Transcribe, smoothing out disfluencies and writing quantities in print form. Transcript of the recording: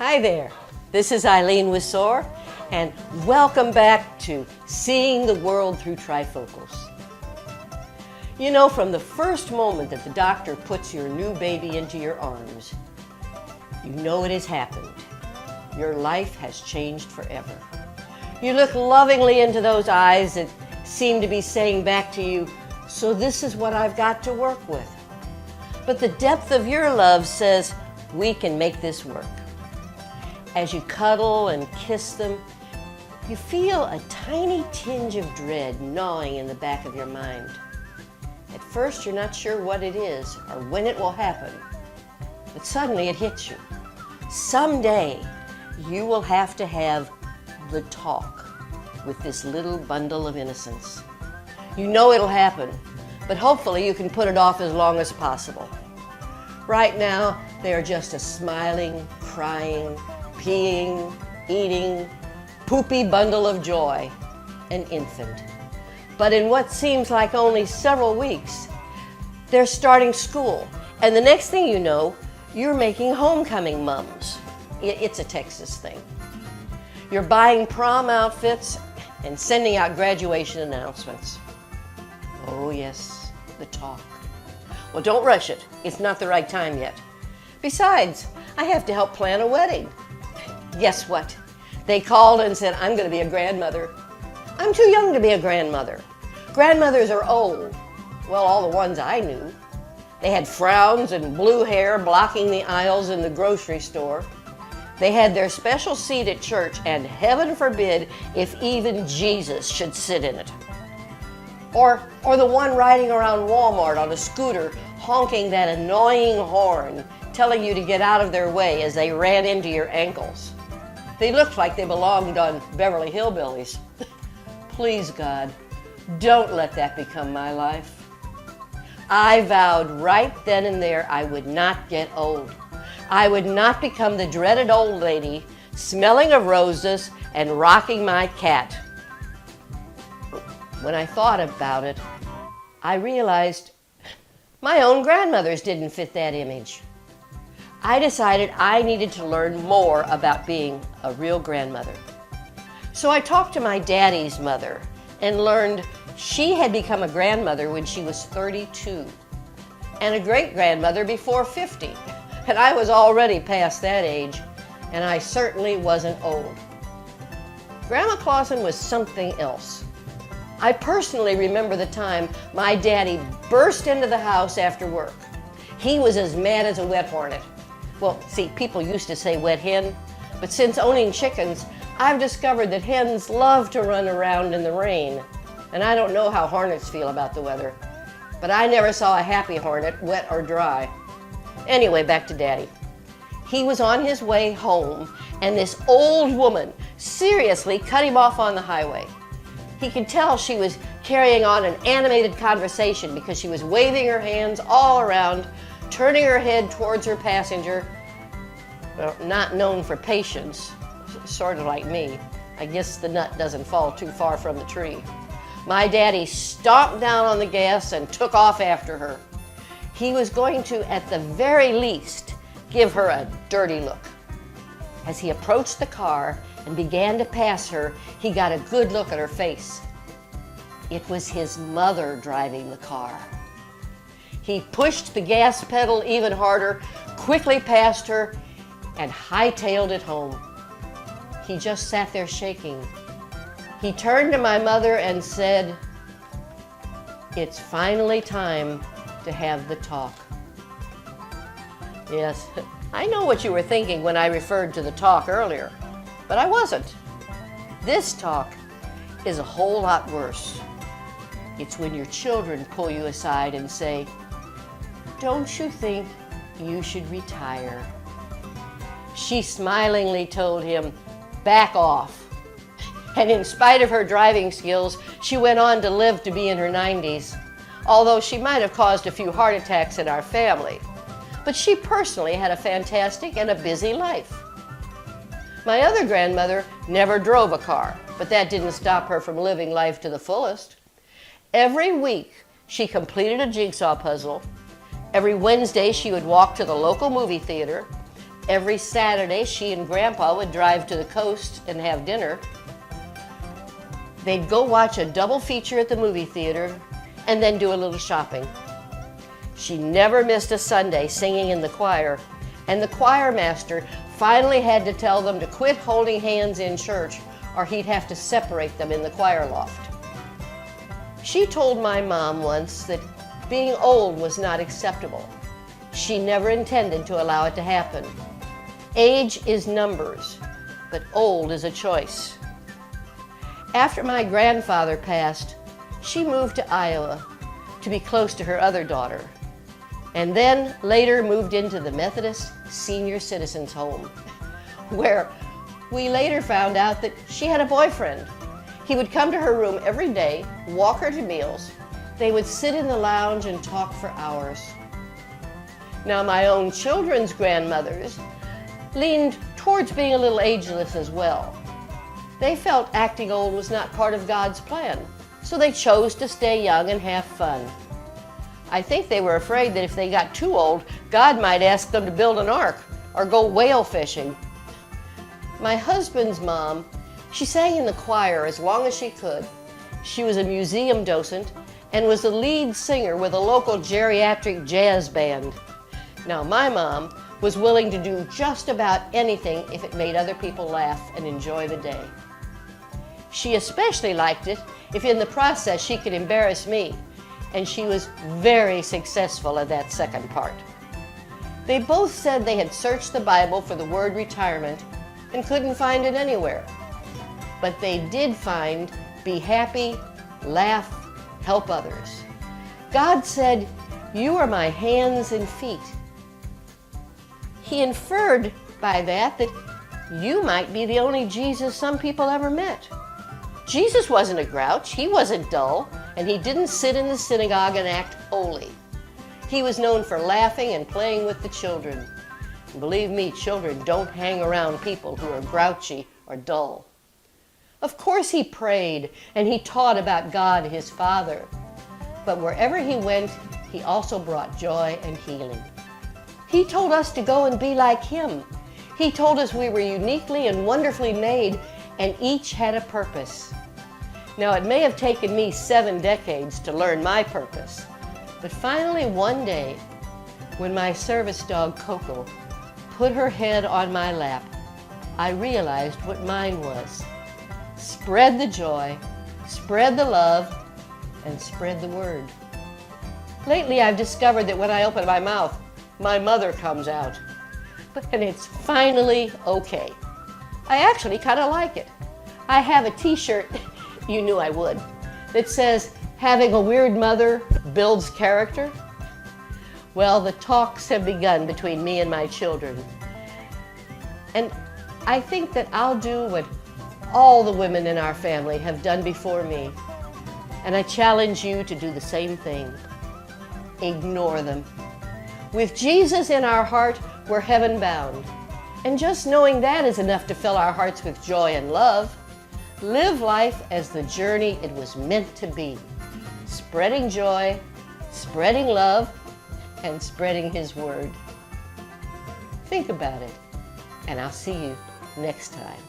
Hi there, this is Eileen Wisor, and welcome back to Seeing the World Through Trifocals. You know, from the first moment that the doctor puts your new baby into your arms, you know it has happened. Your life has changed forever. You look lovingly into those eyes that seem to be saying back to you, so this is what I've got to work with. But the depth of your love says, we can make this work. As you cuddle and kiss them, you feel a tiny tinge of dread gnawing in the back of your mind. At first, you're not sure what it is or when it will happen, but suddenly it hits you. Someday, you will have to have the talk with this little bundle of innocence. You know it'll happen, but hopefully you can put it off as long as possible. Right now, they are just a smiling, crying, peeing, eating, poopy bundle of joy, an infant. But in what seems like only several weeks, they're starting school. And the next thing you know, you're making homecoming mums. It's a Texas thing. You're buying prom outfits and sending out graduation announcements. Oh yes, the talk. Well, don't rush it. It's not the right time yet. Besides, I have to help plan a wedding. Guess what? They called and said, I'm going to be a grandmother. I'm too young to be a grandmother. Grandmothers are old. Well, all the ones I knew. They had frowns and blue hair blocking the aisles in the grocery store. They had their special seat at church, and heaven forbid if even Jesus should sit in it. Or the one riding around Walmart on a scooter honking that annoying horn, telling you to get out of their way as they ran into your ankles. They looked like they belonged on Beverly Hillbillies. Please, God, don't let that become my life. I vowed right then and there I would not get old. I would not become the dreaded old lady, smelling of roses and rocking my cat. When I thought about it, I realized my own grandmothers didn't fit that image. I decided I needed to learn more about being a real grandmother. So I talked to my daddy's mother and learned she had become a grandmother when she was 32 and a great-grandmother before 50. And I was already past that age, and I certainly wasn't old. Grandma Clausen was something else. I personally remember the time my daddy burst into the house after work. He was as mad as a wet hornet. Well, see, people used to say wet hen, but since owning chickens, I've discovered that hens love to run around in the rain. And I don't know how hornets feel about the weather, but I never saw a happy hornet, wet or dry. Anyway, back to Daddy. He was on his way home, and this old woman seriously cut him off on the highway. He could tell she was carrying on an animated conversation because she was waving her hands all around, turning her head towards her passenger. Well, not known for patience, sort of like me. I guess the nut doesn't fall too far from the tree. My daddy stomped down on the gas and took off after her. He was going to, at the very least, give her a dirty look. As he approached the car and began to pass her, he got a good look at her face. It was his mother driving the car. He pushed the gas pedal even harder, quickly passed her, and hightailed it home. He just sat there shaking. He turned to my mother and said, "It's finally time to have the talk." Yes, I know what you were thinking when I referred to the talk earlier, but I wasn't. This talk is a whole lot worse. It's when your children pull you aside and say, "Don't you think you should retire?" She smilingly told him, "Back off." And in spite of her driving skills, she went on to live to be in her 90s, although she might have caused a few heart attacks in our family. But she personally had a fantastic and a busy life. My other grandmother never drove a car, but that didn't stop her from living life to the fullest. Every week, she completed a jigsaw puzzle. Every Wednesday, she would walk to the local movie theater. every Saturday, she and Grandpa would drive to the coast and have dinner. They'd go watch a double feature at the movie theater and then do a little shopping. She never missed a Sunday singing in the choir, and the choir master finally had to tell them to quit holding hands in church or he'd have to separate them in the choir loft. She told my mom once that being old was not acceptable. She never intended to allow it to happen. Age is numbers, but old is a choice. After my grandfather passed, she moved to Iowa to be close to her other daughter, and then later moved into the Methodist Senior Citizens Home, where we later found out that she had a boyfriend. He would come to her room every day, walk her to meals. They would sit in the lounge and talk for hours. Now, my own children's grandmothers leaned towards being a little ageless as well. They felt acting old was not part of God's plan, so they chose to stay young and have fun. I think they were afraid that if they got too old, God might ask them to build an ark or go whale fishing. My husband's mom, she sang in the choir as long as she could. She was a museum docent and was the lead singer with a local geriatric jazz band. Now, my mom was willing to do just about anything if it made other people laugh and enjoy the day. She especially liked it if in the process she could embarrass me, and she was very successful at that second part. They both said they had searched the Bible for the word retirement and couldn't find it anywhere. But they did find be happy, laugh, help others. God said, "You are my hands and feet." He inferred by that you might be the only Jesus some people ever met. Jesus wasn't a grouch, he wasn't dull, and he didn't sit in the synagogue and act holy. He was known for laughing and playing with the children. And believe me, children don't hang around people who are grouchy or dull. Of course he prayed and he taught about God, his Father. But wherever he went, he also brought joy and healing. He told us to go and be like him. He told us we were uniquely and wonderfully made and each had a purpose. Now, it may have taken me 7 decades to learn my purpose, but finally one day, when my service dog Coco put her head on my lap, I realized what mine was. Spread the joy, spread the love, and spread the word. Lately, I've discovered that when I open my mouth, my mother comes out. And it's finally okay. I actually kind of like it. I have a t-shirt, you knew I would, that says, "Having a weird mother builds character." Well, the talks have begun between me and my children. And I think that I'll do what all the women in our family have done before me. And I challenge you to do the same thing. Ignore them. With Jesus in our heart, we're heaven bound. And just knowing that is enough to fill our hearts with joy and love. Live life as the journey it was meant to be. Spreading joy, spreading love, and spreading his word. Think about it, and I'll see you next time.